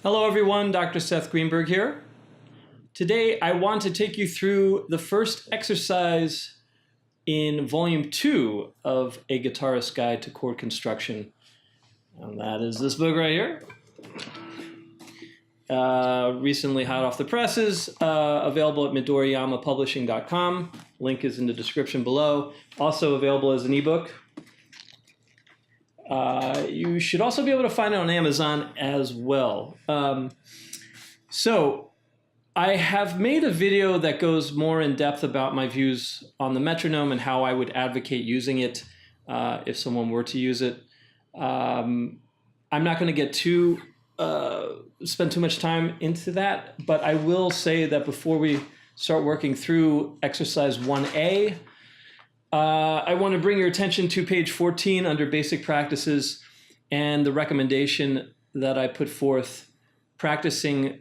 Hello everyone, Dr. Seth Greenberg here. Today I want to take you through the first exercise in volume 2 of A Guitarist Guide to Chord Construction. And that is this book right here. Recently hot off the presses, available at midoriyamapublishing.com. Link is in the description below. Also available as an ebook. You should also be able to find it on Amazon as well. So I have made a video that goes more in depth about my views on the metronome and how I would advocate using it if someone were to use it. I'm not going to get spend too much time into that, but I will say that before we start working through exercise 1A, I want to bring your attention to page 14 under basic practices and the recommendation that I put forth, practicing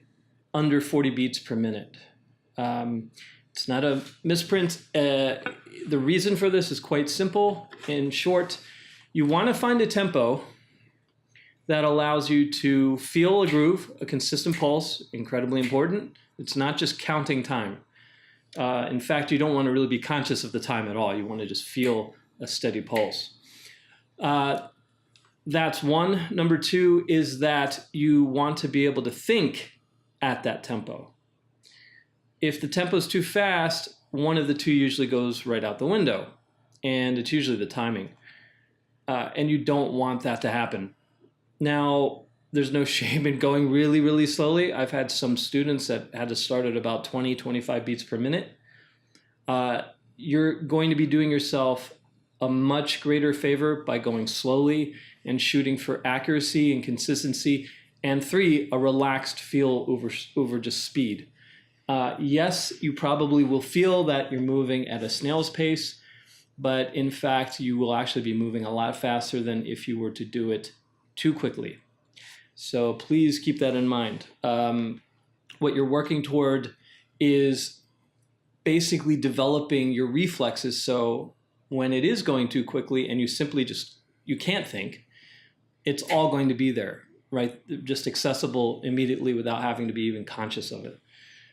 under 40 beats per minute. It's not a misprint. The reason for this is quite simple. In short, you want to find a tempo that allows you to feel a groove, a consistent pulse, incredibly important. It's not just counting time. In fact, you don't want to really be conscious of the time at all. You want to just feel a steady pulse. That's one. Number two is that you want to be able to think at that tempo. If the tempo is too fast, one of the two usually goes right out the window, and it's usually the timing. And you don't want that to happen. Now, there's no shame in going really, really slowly. I've had some students that had to start at about 20, 25 beats per minute. You're going to be doing yourself a much greater favor by going slowly and shooting for accuracy and consistency. And three, a relaxed feel over just speed. Yes, you probably will feel that you're moving at a snail's pace, but in fact, you will actually be moving a lot faster than if you were to do it too quickly. So please keep that in mind. What you're working toward is basically developing your reflexes so when it is going too quickly and you simply you can't think, it's all going to be there, right? Just accessible immediately without having to be even conscious of it.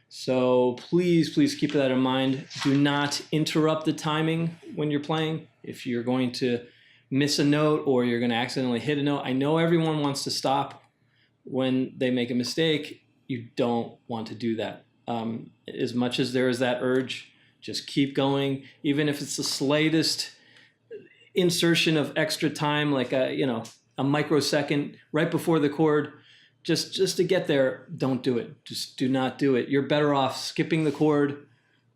So please keep that in mind. Do not interrupt the timing when you're playing. If you're going to miss a note or you're going to accidentally hit a note, I know everyone wants to stop when they make a mistake. You don't want to do that. As much as there is that urge, just keep going. Even if it's the slightest insertion of extra time, like a microsecond right before the chord, just to get there, don't do it. Just do not do it. You're better off skipping the chord,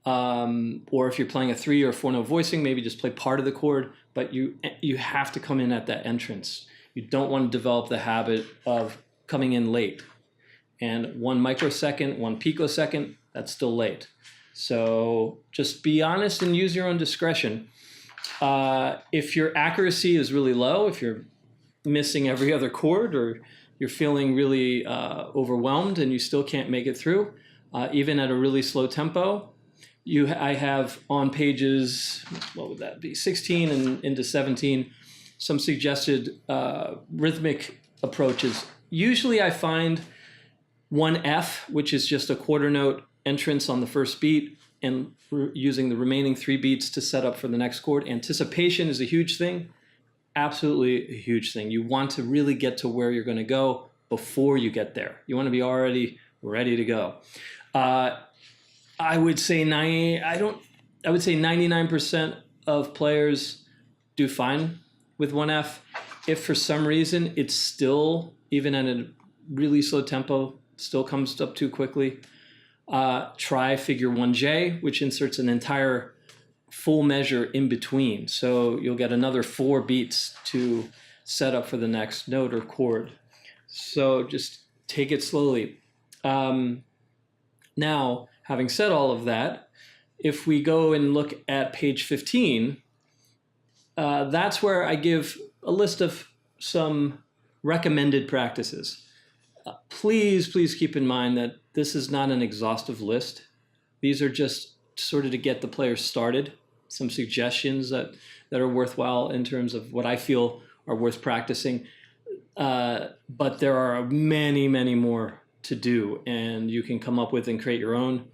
or if you're playing a 3 or 4 note voicing, maybe just play part of the chord, but you have to come in at that entrance. You don't want to develop the habit of coming in late. And 1 microsecond, 1 picosecond, that's still late. So just be honest and use your own discretion. If your accuracy is really low, if you're missing every other chord, or you're feeling really overwhelmed and you still can't make it through, even at a really slow tempo, I have on pages, what would that be, 16 and into 17, some suggested rhythmic approaches. Usually I find 1F, which is just a quarter note entrance on the first beat, and using the remaining 3 beats to set up for the next chord. Anticipation is a huge thing, absolutely a huge thing. You want to really get to where you're going to go before you get there. You want to be already ready to go. I would say 99% of players do fine with 1F. If for some reason it's still, even at a really slow tempo, still comes up too quickly, try figure 1J, which inserts an entire full measure in between. So you'll get another 4 beats to set up for the next note or chord. So just take it slowly. Now, having said all of that, if we go and look at page 15, that's where I give a list of some recommended practices. Please keep in mind that this is not an exhaustive list. These are just sort of to get the player started, some suggestions that are worthwhile in terms of what I feel are worth practicing. But there are many, many more to do, and you can come up with and create your own.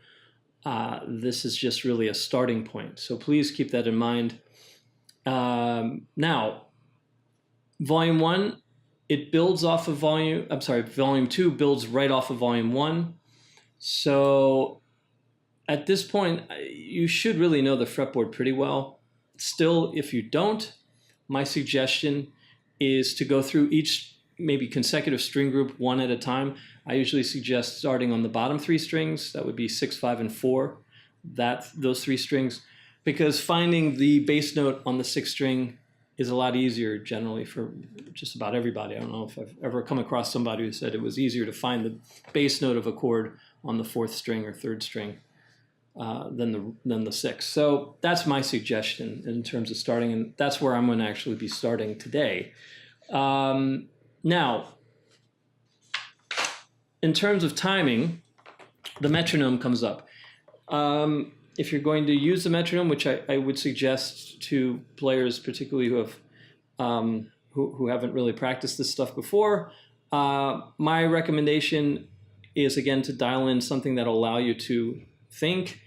This is just really a starting point. So please keep that in mind. Now, volume 1, it builds off of volume 2 builds right off of volume 1. So at this point, you should really know the fretboard pretty well. Still, if you don't, my suggestion is to go through each maybe consecutive string group one at a time. I usually suggest starting on the bottom 3 strings. That would be 6, 5, and 4. Those 3 strings, because finding the bass note on the 6th string is a lot easier generally for just about everybody. I don't know if I've ever come across somebody who said it was easier to find the bass note of a chord on the 4th string or 3rd string than the 6th. So that's my suggestion in terms of starting, and that's where I'm going to actually be starting today. Now, in terms of timing, the metronome comes up. If you're going to use the metronome, which I would suggest to players, particularly who haven't really practiced this stuff before, my recommendation is, again, to dial in something that'll allow you to think,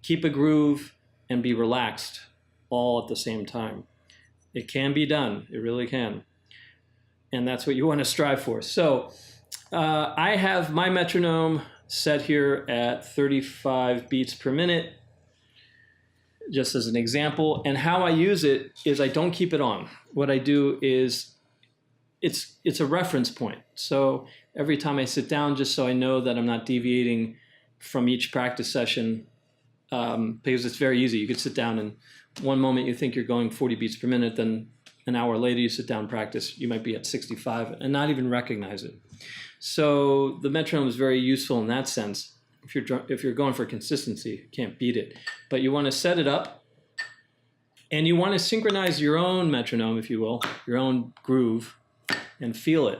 keep a groove, and be relaxed all at the same time. It can be done. It really can. And that's what you want to strive for. So I have my metronome set here at 35 beats per minute, just as an example. And how I use it is I don't keep it on. What I do is it's a reference point. So every time I sit down, just so I know that I'm not deviating from each practice session, because it's very easy. You could sit down and one moment you think you're going 40 beats per minute, then an hour later you sit down and practice, you might be at 65 and not even recognize it. So the metronome is very useful in that sense. If you're going for consistency, you can't beat it. But you want to set it up, and you want to synchronize your own metronome, if you will, your own groove, and feel it.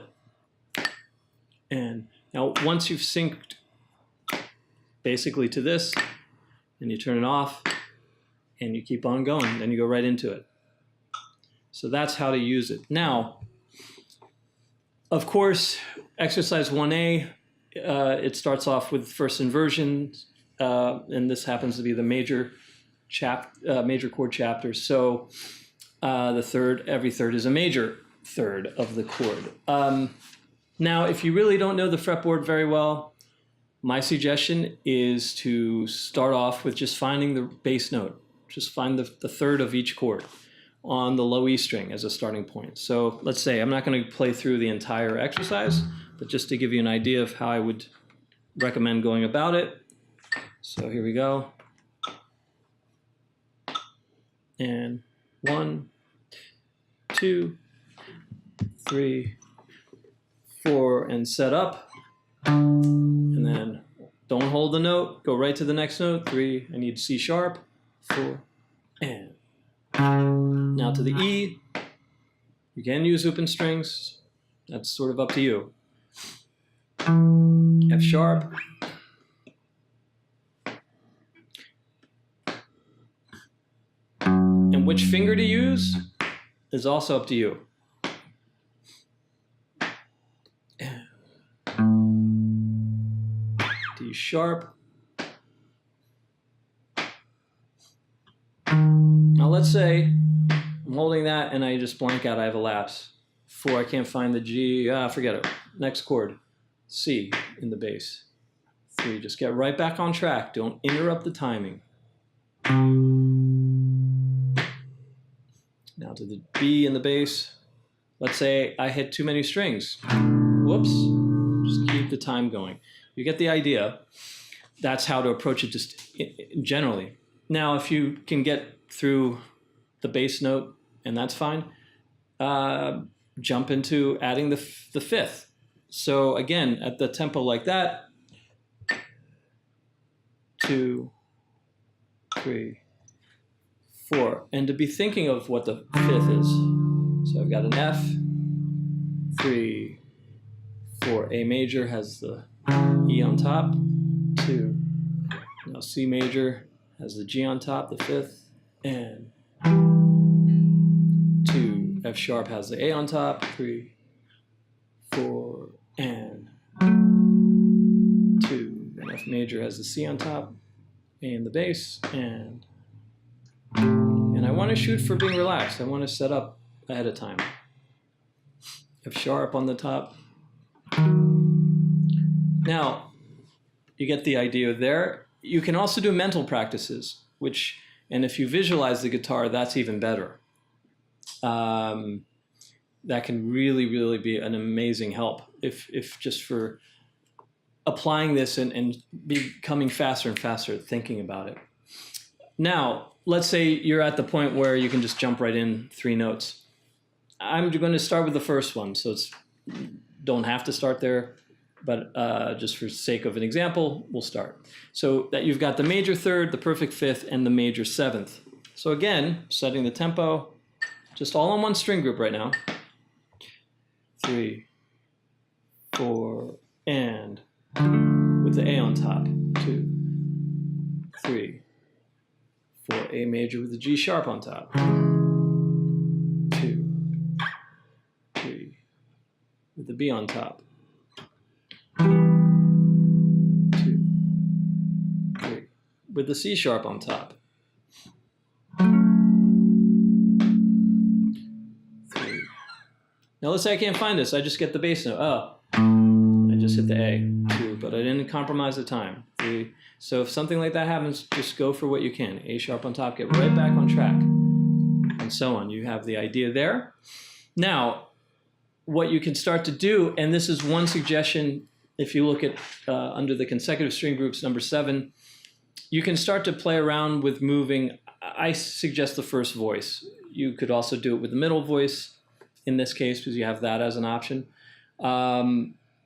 And now once you've synced basically to this, and you turn it off, and you keep on going, then you go right into it. So that's how to use it. Now, of course, exercise 1A, it starts off with first inversion, and this happens to be the major chord chapter. So every third is a major third of the chord. Now, if you really don't know the fretboard very well, my suggestion is to start off with just finding the bass note. Just find the third of each chord on the low E string as a starting point. So let's say, I'm not going to play through the entire exercise, but just to give you an idea of how I would recommend going about it. So here we go. And 1, 2, 3, 4, and set up. And then don't hold the note, go right to the next note. 3, I need C sharp, 4, and now to the E. You can use open strings. That's sort of up to you. F sharp. And which finger to use is also up to you. D sharp. Now let's say I'm holding that and I just blank out, I have a lapse. 4, I can't find the G, forget it. Next chord, C in the bass. 3, just get right back on track. Don't interrupt the timing. Now to the B in the bass. Let's say I hit too many strings. Whoops, just keep the time going. You get the idea. That's how to approach it just generally. Now, if you can get through the bass note, and that's fine, jump into adding the 5th. So again, at the tempo like that, 2, 3, 4, and to be thinking of what the 5th is. So I've got an F, 3, 4, A major has the E on top, 2, now C major has the G on top, the 5th, and 2, F sharp has the A on top, 3, F major has the C on top, A in the bass, and I want to shoot for being relaxed. I want to set up ahead of time. F sharp on the top. Now, you get the idea there. You can also do mental practices, and if you visualize the guitar, that's even better. That can really, really be an amazing help if just for applying this and becoming faster and faster at thinking about it. Now, let's say you're at the point where you can just jump right in 3 notes. I'm going to start with the first one, so don't have to start there, but just for sake of an example, we'll start. So that you've got the major third, the perfect fifth, and the major seventh. So again, setting the tempo, just all on one string group right now. 3, 4, and with the A on top. 2, 3, 4, A major with the G sharp on top. 2, 3, with the B on top. 2, 3, with the C sharp on top. 3. Now let's say I can't find this. I just get the bass note. Oh, I just hit the A. 2, but I didn't compromise the time. 3. So if something like that happens, just go for what you can. A sharp on top, get right back on track, and so on. You have the idea there. Now, what you can start to do, and this is one suggestion, if you look at under the consecutive string groups, number 7, you can start to play around with moving. I suggest the first voice. You could also do it with the middle voice in this case, because you have that as an option.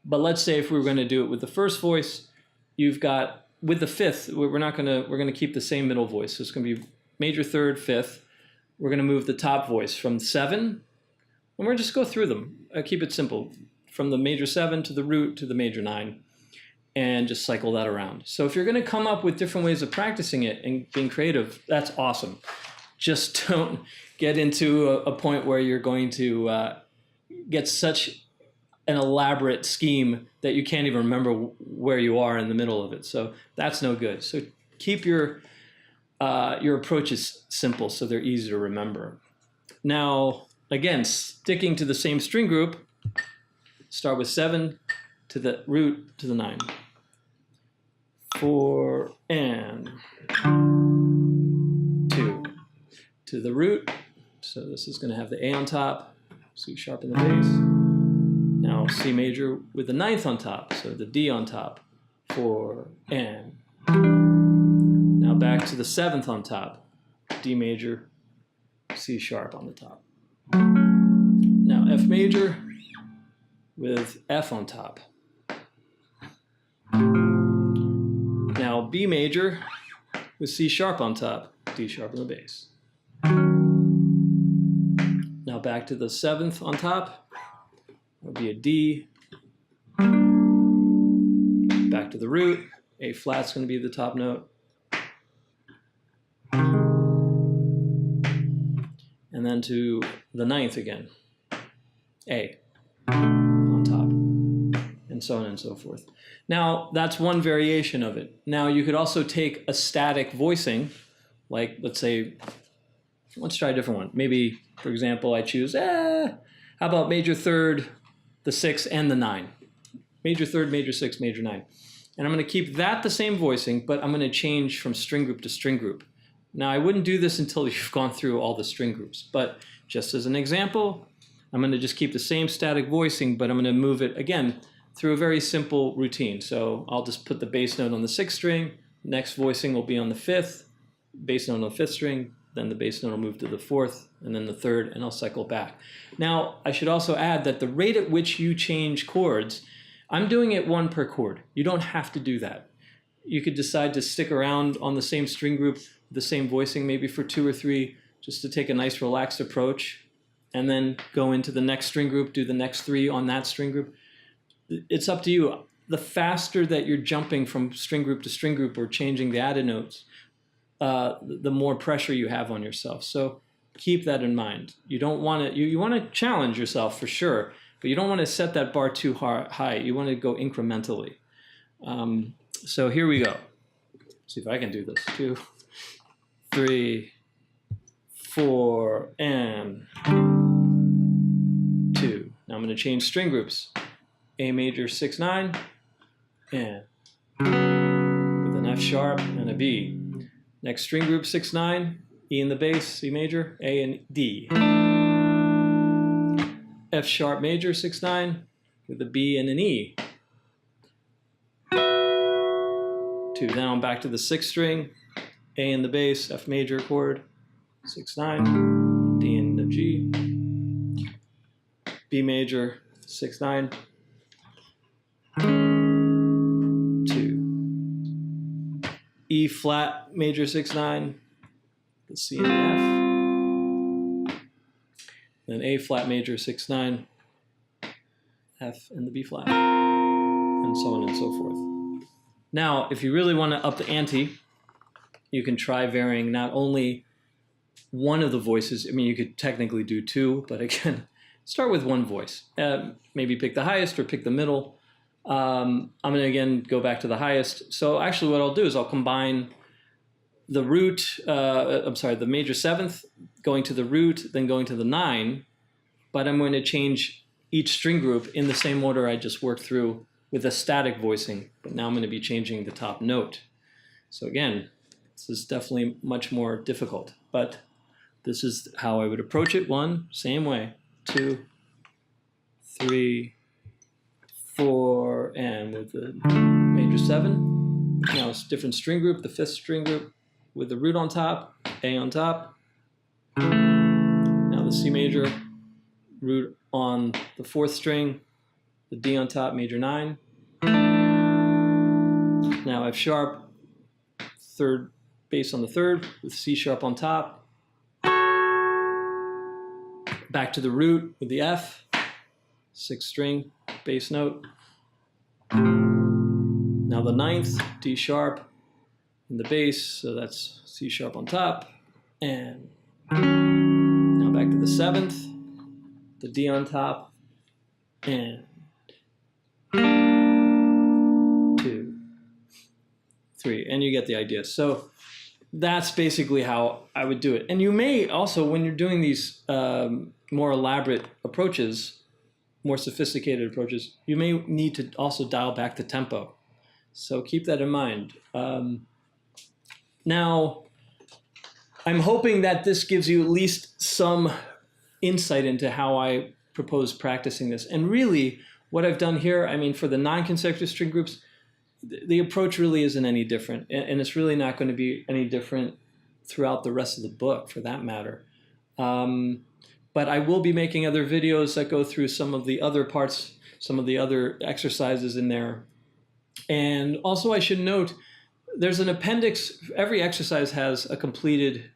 But let's say if we were going to do it with the first voice, you've got, with the fifth, we're going to keep the same middle voice. So it's going to be major third, fifth. We're going to move the top voice from 7, and we're going to just go through them. Keep it simple, from the major 7 to the root to the major 9, and just cycle that around. So if you're going to come up with different ways of practicing it and being creative, that's awesome. Just don't get into a point where you're going to get such an elaborate scheme that you can't even remember where you are in the middle of it. So that's no good. So keep your approaches simple so they're easy to remember. Now, again, sticking to the same string group, start with 7 to the root to the 9. 4 and 2 to the root. So this is going to have the A on top, C sharp in the bass. Now C major with the 9th on top, so the D on top. 4 and. Now back to the 7th on top, D major, C sharp on the top. Now F major with F on top. Now B major with C sharp on top, D sharp on the bass. Now back to the 7th on top, that would be a D. Back to the root, A flat's going to be the top note. And then to the 9th again, A on top, and so on and so forth. Now, that's one variation of it. Now, you could also take a static voicing, like, let's say, let's try a different one. Maybe, for example, I choose, how about major third, the 6, and the 9. Major third, major 6, major 9. And I'm going to keep that the same voicing, but I'm going to change from string group to string group. Now, I wouldn't do this until you've gone through all the string groups, but just as an example, I'm going to just keep the same static voicing, but I'm going to move it, again, through a very simple routine. So I'll just put the bass note on the 6th string, next voicing will be on the 5th, bass note on the 5th string, then the bass note will move to the 4th, and then the 3rd, and I'll cycle back. Now, I should also add that the rate at which you change chords, I'm doing it 1 per chord. You don't have to do that. You could decide to stick around on the same string group, the same voicing maybe for 2 or 3, just to take a nice relaxed approach, and then go into the next string group, do the next 3 on that string group. It's up to you. The faster that you're jumping from string group to string group or changing the added notes, the more pressure you have on yourself. So keep that in mind. You don't want to, you want to challenge yourself for sure, but you don't want to set that bar too high. You want to go incrementally. So here we go. See if I can do this. 2, 3, 4, and 2. Now I'm going to change string groups. A major 6, 9, and with an F sharp and a B. Next string group 6, 9, E in the bass, C major, A and D. F sharp major 6, 9 with a B and an E. 2. Now I'm back to the 6th string, A in the bass, F major chord, 6, 9, D in the G, B major 6, 9, 2. E flat major 6, 9, the C and the F. Then A flat major 6, 9, F and the B flat, and so on and so forth. Now, if you really want to up the ante, you can try varying not only one of the voices. I mean, you could technically do 2, but again, start with one voice. Maybe pick the highest or pick the middle. I'm going to again go back to the highest. So actually what I'll do is I'll combine the root, the major 7th, going to the root, then going to the 9, but I'm going to change each string group in the same order I just worked through with a static voicing, but now I'm going to be changing the top note. So again, this is definitely much more difficult, but this is how I would approach it. 1, same way, 2, 3, 4, and with the major 7. Now it's a different string group, the 5th string group with the root on top, A on top. Now the C major, root on the 4th string, the D on top, major 9. Now F sharp, 3rd bass on the 3rd with C sharp on top. Back to the root with the F, 6th string, bass note. Now the 9th, D sharp in the bass, so that's C sharp on top. And now back to the 7th, the D on top, and 2, 3, and you get the idea. So that's basically how I would do it. And you may also, when you're doing these more elaborate approaches, more sophisticated approaches, you may need to also dial back the tempo. So keep that in mind. Now, I'm hoping that this gives you at least some insight into how I propose practicing this. And really, what I've done here, I mean, for the non-consecutive string groups, the approach really isn't any different. And it's really not going to be any different throughout the rest of the book, for that matter. But I will be making other videos that go through some of the other parts, some of the other exercises in there. And also I should note, there's an appendix. Every exercise has a completed,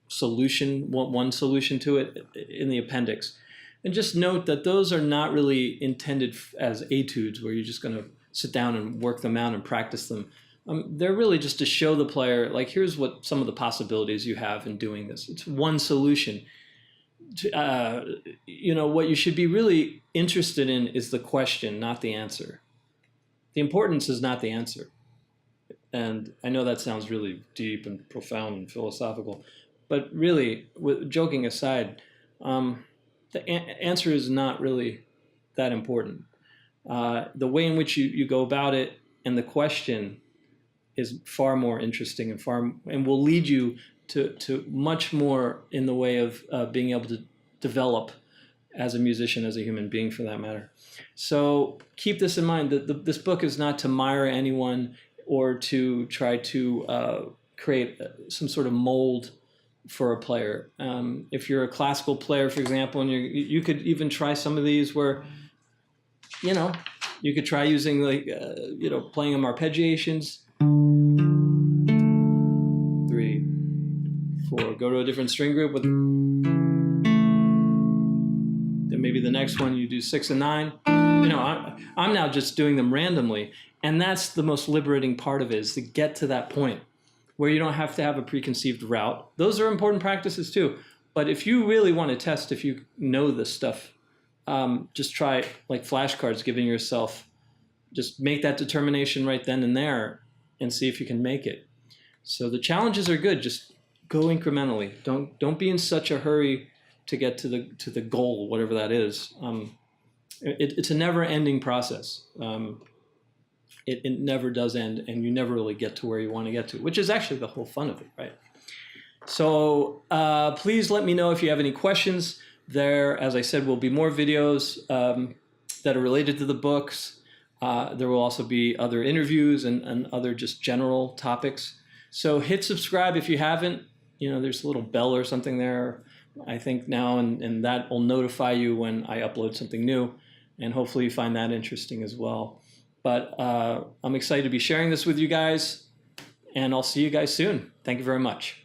solution, one solution to it in the appendix. And just note that those are not really intended as etudes where you're just going to sit down and work them out and practice them. They're really just to show the player, like, here's what some of the possibilities you have in doing this. It's one solution. What you should be really interested in is the question, not the answer. The importance is not the answer. And I know that sounds really deep and profound and philosophical, but really, joking aside, the answer is not really that important. The way in which you go about it and the question is far more interesting and will lead you to much more in the way of being able to develop as a musician, as a human being, for that matter. So keep this in mind, that this book is not to mire anyone or to try to create some sort of mold for a player. If you're a classical player, for example, and you could even try some of these where, you could try using playing them arpeggiations. 3, 4, go to a different string group with, then maybe the next one you do 6 and 9. I'm now just doing them randomly, and that's the most liberating part of it, is to get to that point where you don't have to have a preconceived route. Those are important practices too, but if you really want to test if you know this stuff, just try like flashcards, giving yourself just make that determination right then and there and see if you can make it. So the challenges are good. Just go incrementally. Don't be in such a hurry to get to the goal, whatever that is. It's a never-ending process. It never does end, and you never really get to where you want to get to, which is actually the whole fun of it, right? So please let me know if you have any questions. There, as I said, will be more videos that are related to the books. There will also be other interviews and other just general topics. So hit subscribe if you haven't. You know, there's a little bell or something there, I think now, and that will notify you when I upload something new. And hopefully you find that interesting as well. But I'm excited to be sharing this with you guys, and I'll see you guys soon. Thank you very much.